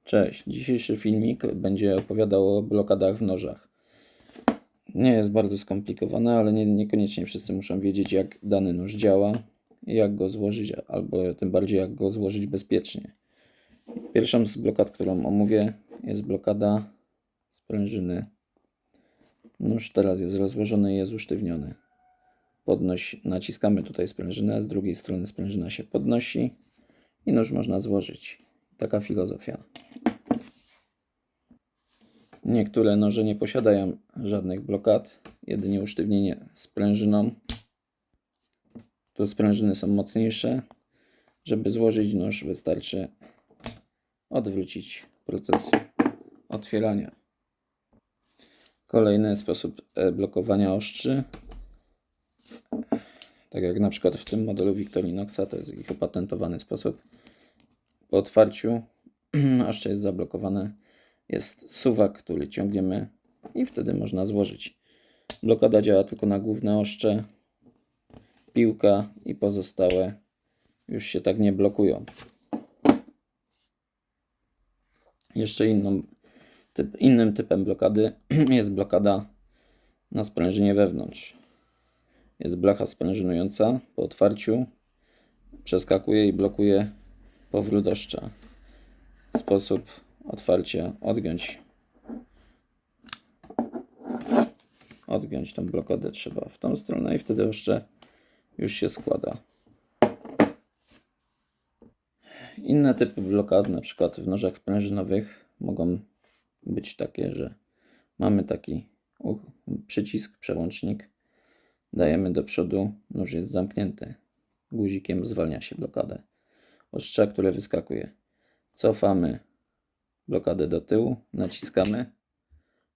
Cześć, dzisiejszy filmik będzie opowiadał o blokadach w nożach. Nie jest bardzo skomplikowane, ale niekoniecznie wszyscy muszą wiedzieć, jak dany nóż działa, jak go złożyć, albo tym bardziej jak go złożyć bezpiecznie. Pierwszą z blokad, którą omówię, jest blokada sprężyny. Nóż teraz jest rozłożony i jest usztywniony. Naciskamy tutaj sprężynę, z drugiej strony sprężyna się podnosi i nóż można złożyć. Taka filozofia. Niektóre noże nie posiadają żadnych blokad, jedynie usztywnienie sprężyną. Tu sprężyny są mocniejsze. Żeby złożyć nóż, wystarczy odwrócić proces otwierania. Kolejny sposób blokowania oszczy, tak jak na przykład w tym modelu Victorinoxa, to jest ich opatentowany sposób. Po otwarciu oszcze jest zablokowane. Jest suwak, który ciągniemy i wtedy można złożyć. Blokada działa tylko na główne oszcze, piłka i pozostałe już się tak nie blokują. Jeszcze innym typem blokady jest blokada na sprężynie wewnątrz. Jest blacha sprężynująca. Po otwarciu przeskakuje i blokuje powrót oszcza. Sposób otwarcia: odgiąć tą blokadę trzeba w tą stronę i wtedy oszcze już się składa. Inne typy blokad, na przykład w nożach sprężynowych, mogą być takie, że mamy taki przycisk, przełącznik, dajemy do przodu, nóż jest zamknięty, guzikiem zwalnia się blokadę ostrza, które wyskakuje. Cofamy blokadę do tyłu, naciskamy,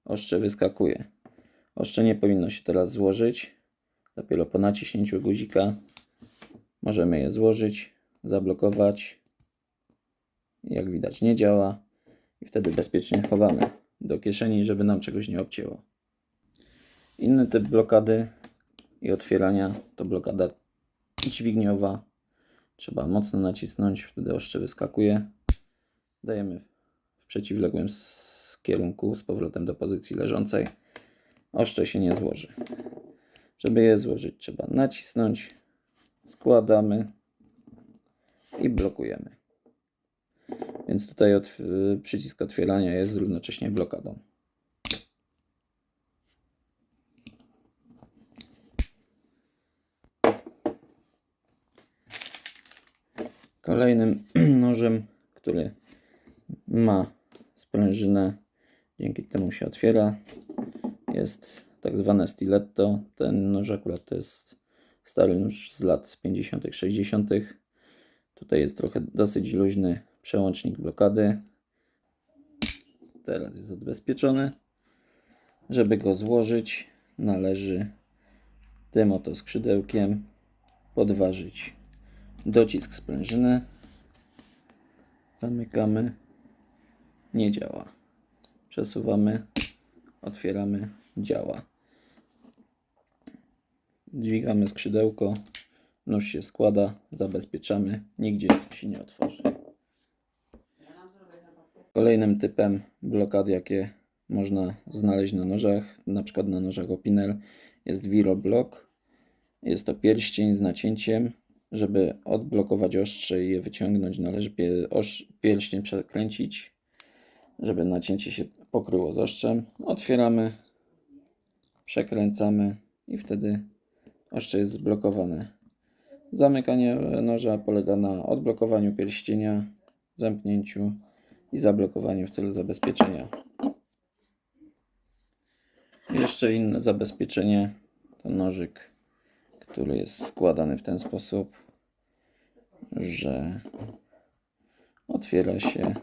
ostrze wyskakuje. Ostrze nie powinno się teraz złożyć. Dopiero po naciśnięciu guzika możemy je złożyć, zablokować. Jak widać, nie działa i wtedy bezpiecznie chowamy do kieszeni, żeby nam czegoś nie obcięło. Inny typ blokady i otwierania to blokada dźwigniowa. Trzeba mocno nacisnąć, wtedy ostrze wyskakuje. Dajemy w przeciwległym kierunku z powrotem do pozycji leżącej. Ostrze się nie złoży. Żeby je złożyć, trzeba nacisnąć, składamy i blokujemy. Więc tutaj przycisk otwierania jest równocześnie blokadą. Kolejnym nożem, który ma sprężynę, dzięki temu się otwiera, jest tak zwane stiletto. Ten nóż akurat to jest stary nóż z lat 50., 60. Tutaj jest dosyć luźny przełącznik blokady. Teraz jest odbezpieczony. Żeby go złożyć, należy tym oto skrzydełkiem podważyć docisk sprężyny. Zamykamy. Nie działa. Przesuwamy. Otwieramy. Działa. Dźwigamy skrzydełko. Nóż się składa. Zabezpieczamy. Nigdzie się nie otworzy. Kolejnym typem blokad, jakie można znaleźć na nożach, na przykład na nożach Opinel, jest Viroblock. Jest to pierścień z nacięciem. Żeby odblokować ostrze i je wyciągnąć, należy pierścień przekręcić, żeby nacięcie się pokryło z ostrzem. Otwieramy, przekręcamy i wtedy ostrze jest zblokowane. Zamykanie noża polega na odblokowaniu pierścienia, zamknięciu i zablokowaniu w celu zabezpieczenia. Jeszcze inne zabezpieczenie to nożyk, który jest składany w ten sposób, że otwiera się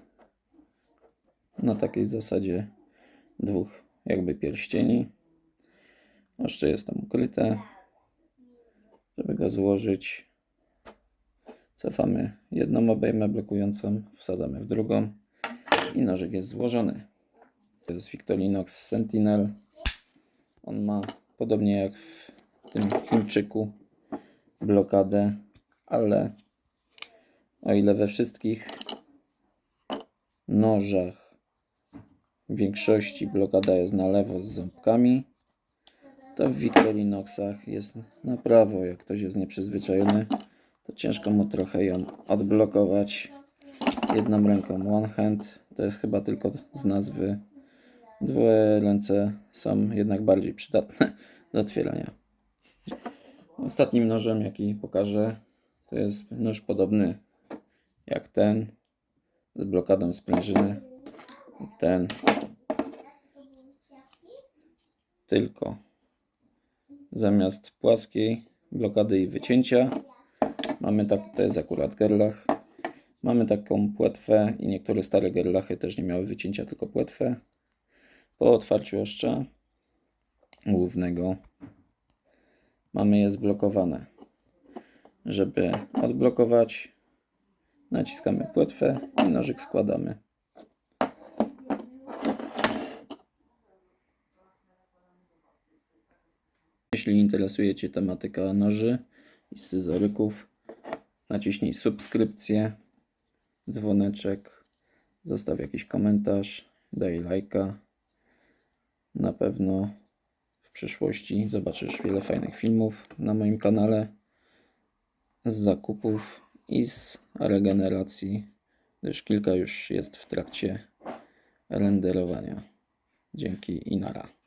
na takiej zasadzie dwóch jakby pierścieni. Ostrze jest tam ukryte. Żeby go złożyć, cofamy jedną obejmę blokującą, wsadzamy w drugą i nożyk jest złożony. To jest Victorinox Sentinel. On ma, podobnie jak w tym Chińczyku, blokadę, ale o ile we wszystkich nożach w większości blokada jest na lewo z ząbkami, to w Victorinoxach jest na prawo. Jak ktoś jest nieprzyzwyczajony, to ciężko mu trochę ją odblokować jedną ręką. One hand to jest chyba tylko z nazwy. Dwie ręce są jednak bardziej przydatne do otwierania. Ostatnim nożem, jaki pokażę, to jest nóż podobny jak ten, z blokadą sprężyny. Ten, tylko zamiast płaskiej blokady i wycięcia mamy to jest akurat gerlach. Mamy taką płetwę i niektóre stare gerlachy też nie miały wycięcia, tylko płetwę. Po otwarciu ostrza głównego mamy je zblokowane. Żeby odblokować, naciskamy płetwę i nożyk składamy. Jeśli interesuje Cię tematyka noży i scyzoryków, naciśnij subskrypcję, dzwoneczek, zostaw jakiś komentarz, daj lajka. Na pewno w przyszłości zobaczysz wiele fajnych filmów na moim kanale z zakupów i z regeneracji, gdyż kilka już jest w trakcie renderowania. Dzięki i nara.